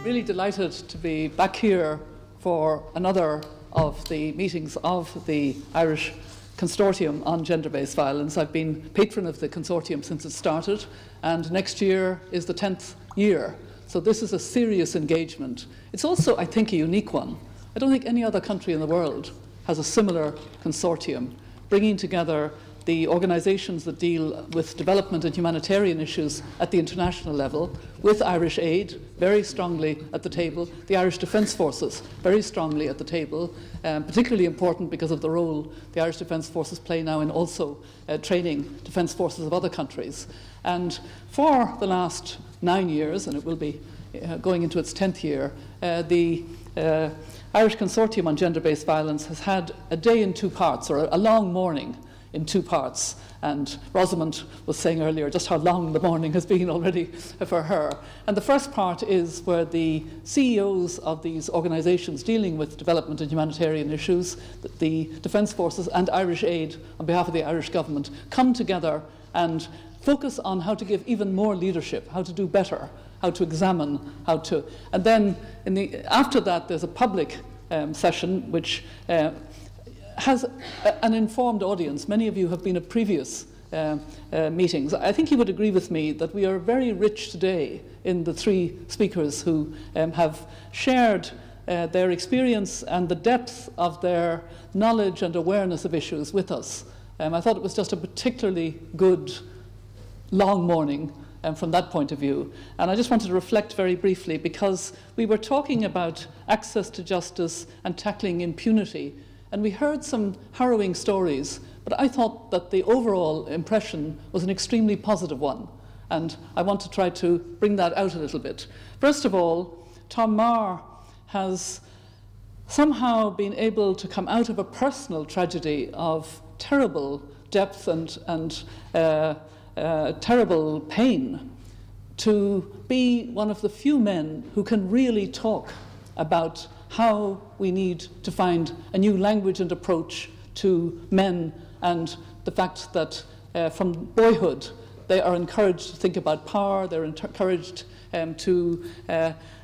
really delighted to be back here for another of the meetings of the Irish Consortium on Gender-Based Violence. I've been patron of the consortium since it started, and next year is the 10th year. So this is a serious engagement. It's also, I think, a unique one. I don't think any other country in the world has a similar consortium, bringing together the organisations that deal with development and humanitarian issues at the international level, with Irish Aid very strongly at the table, the Irish Defence Forces very strongly at the table, particularly important because of the role the Irish Defence Forces play now in also training defence forces of other countries. And for the last 9 years, and it will be going into its 10th year, the Irish Consortium on Gender-Based Violence has had a day in two parts, or a long morning in two parts. And Rosamond was saying earlier just how long the morning has been already for her. And the first part is where the CEOs of these organisations dealing with development and humanitarian issues, the Defence Forces and Irish Aid on behalf of the Irish government, come together and focus on how to give even more leadership, how to do better, how to examine, how to... And then after that there's a public session which has an informed audience. Many of you have been at previous meetings. I think you would agree with me that we are very rich today in the three speakers who have shared their experience and the depth of their knowledge and awareness of issues with us. I thought it was just a particularly good long morning from that point of view. And I just wanted to reflect very briefly, because we were talking about access to justice and tackling impunity, and we heard some harrowing stories, but I thought that the overall impression was an extremely positive one. And I want to try to bring that out a little bit. First of all, Tom Marr has somehow been able to come out of a personal tragedy of terrible depth and terrible pain to be one of the few men who can really talk about how we need to find a new language and approach to men, and the fact that from boyhood they are encouraged to think about power, they're encouraged to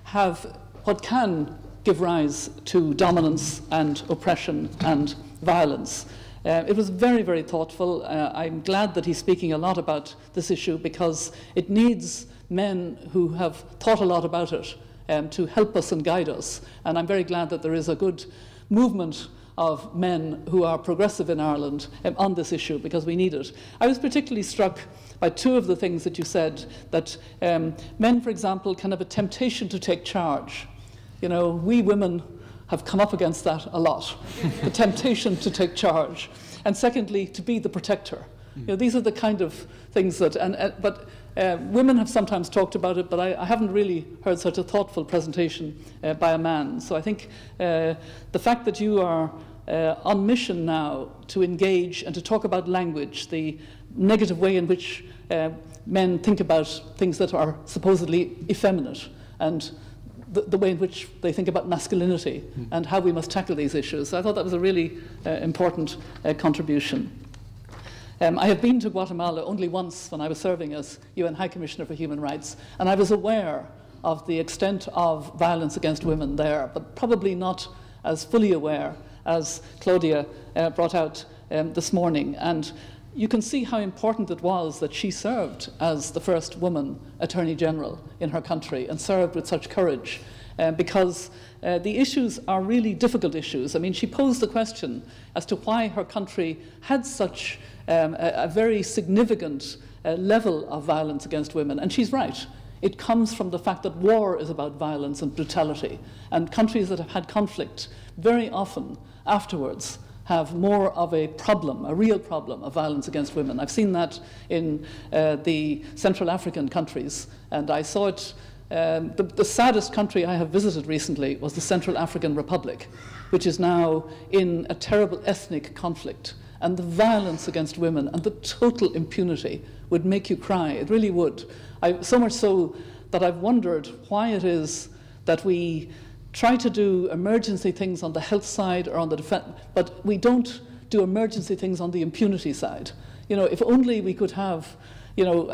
have what can give rise to dominance and oppression and violence. It was very, very thoughtful. I'm glad that he's speaking a lot about this issue, because it needs men who have thought a lot about it to help us and guide us. And I'm very glad that there is a good movement of men who are progressive in Ireland on this issue, because we need it. I was particularly struck by two of the things that you said, that men, for example, can have a temptation to take charge. You know, we women have come up against that a lot, the temptation to take charge. And secondly, to be the protector. You know, these are the kind of things that, women have sometimes talked about it, but I haven't really heard such a thoughtful presentation by a man. So I think the fact that you are on mission now to engage and to talk about language, the negative way in which men think about things that are supposedly effeminate, and the way in which they think about masculinity and how we must tackle these issues. So I thought that was a really important contribution. I have been to Guatemala only once when I was serving as UN High Commissioner for Human Rights, and I was aware of the extent of violence against women there, but probably not as fully aware as Claudia brought out this morning. And you can see how important it was that she served as the first woman Attorney General in her country, and served with such courage, because the issues are really difficult issues. I mean, she posed the question as to why her country had such a very significant level of violence against women, and she's right. It comes from the fact that war is about violence and brutality, and countries that have had conflict very often afterwards have more of a problem, a real problem of violence against women. I've seen that in the Central African countries, and I saw it. The saddest country I have visited recently was the Central African Republic, which is now in a terrible ethnic conflict. And the violence against women and the total impunity would make you cry. It really would. So much so that I've wondered why it is that we try to do emergency things on the health side or on the defense, but we don't do emergency things on the impunity side. You know, if only we could have, you know,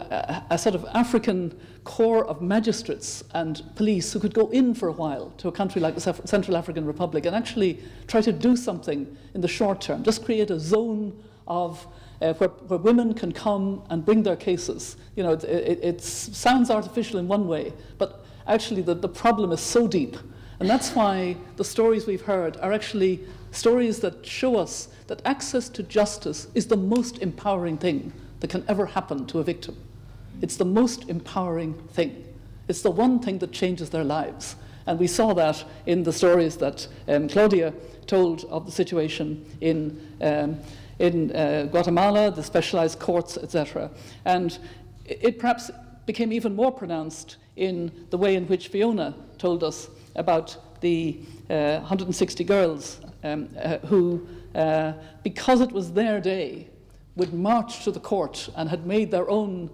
a sort of African corps of magistrates and police who could go in for a while to a country like the Central African Republic and actually try to do something in the short term, just create a zone of where women can come and bring their cases. You know, it sounds artificial in one way, but actually the problem is so deep. And that's why the stories we've heard are actually stories that show us that access to justice is the most empowering thing that can ever happen to a victim. It's the most empowering thing. It's the one thing that changes their lives. And we saw that in the stories that Claudia told of the situation in Guatemala, the specialized courts, etc. And it perhaps became even more pronounced in the way in which Fiona told us about the 160 girls who, because it was their day, would march to the court and had made their own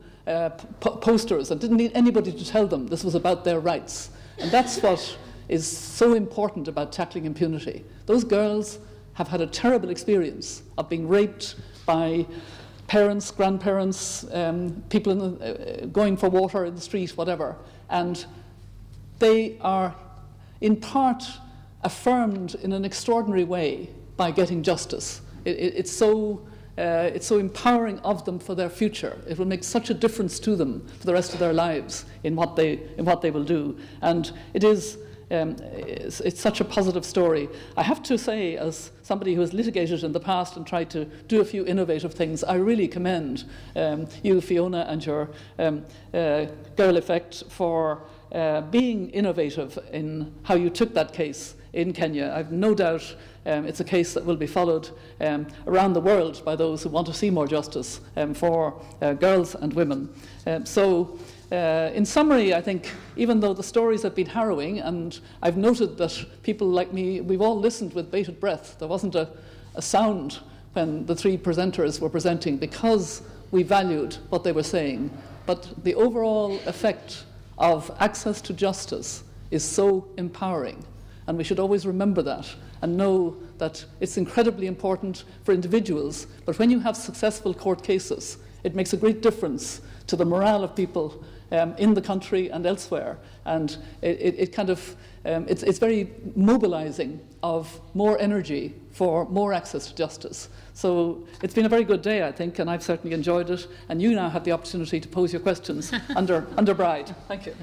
posters and didn't need anybody to tell them this was about their rights. And that's what is so important about tackling impunity. Those girls have had a terrible experience of being raped by parents, grandparents, people going for water in the street, whatever. And they are, in part, affirmed in an extraordinary way by getting justice. It's so empowering of them for their future. It will make such a difference to them for the rest of their lives in what they will do. And it is it's such a positive story. I have to say, as somebody who has litigated in the past and tried to do a few innovative things, I really commend you, Fiona, and your Girl Effect for being innovative in how you took that case in Kenya. I've no doubt it's a case that will be followed around the world by those who want to see more justice for girls and women. In summary, I think, even though the stories have been harrowing, and I've noted that people like me, we've all listened with bated breath. There wasn't a sound when the three presenters were presenting because we valued what they were saying. But the overall effect of access to justice is so empowering. And we should always remember that and know that it's incredibly important for individuals. But when you have successful court cases, it makes a great difference to the morale of people in the country and elsewhere. And it's very mobilizing of more energy for more access to justice. So it's been a very good day, I think, and I've certainly enjoyed it. And you now have the opportunity to pose your questions under Bride. Thank you.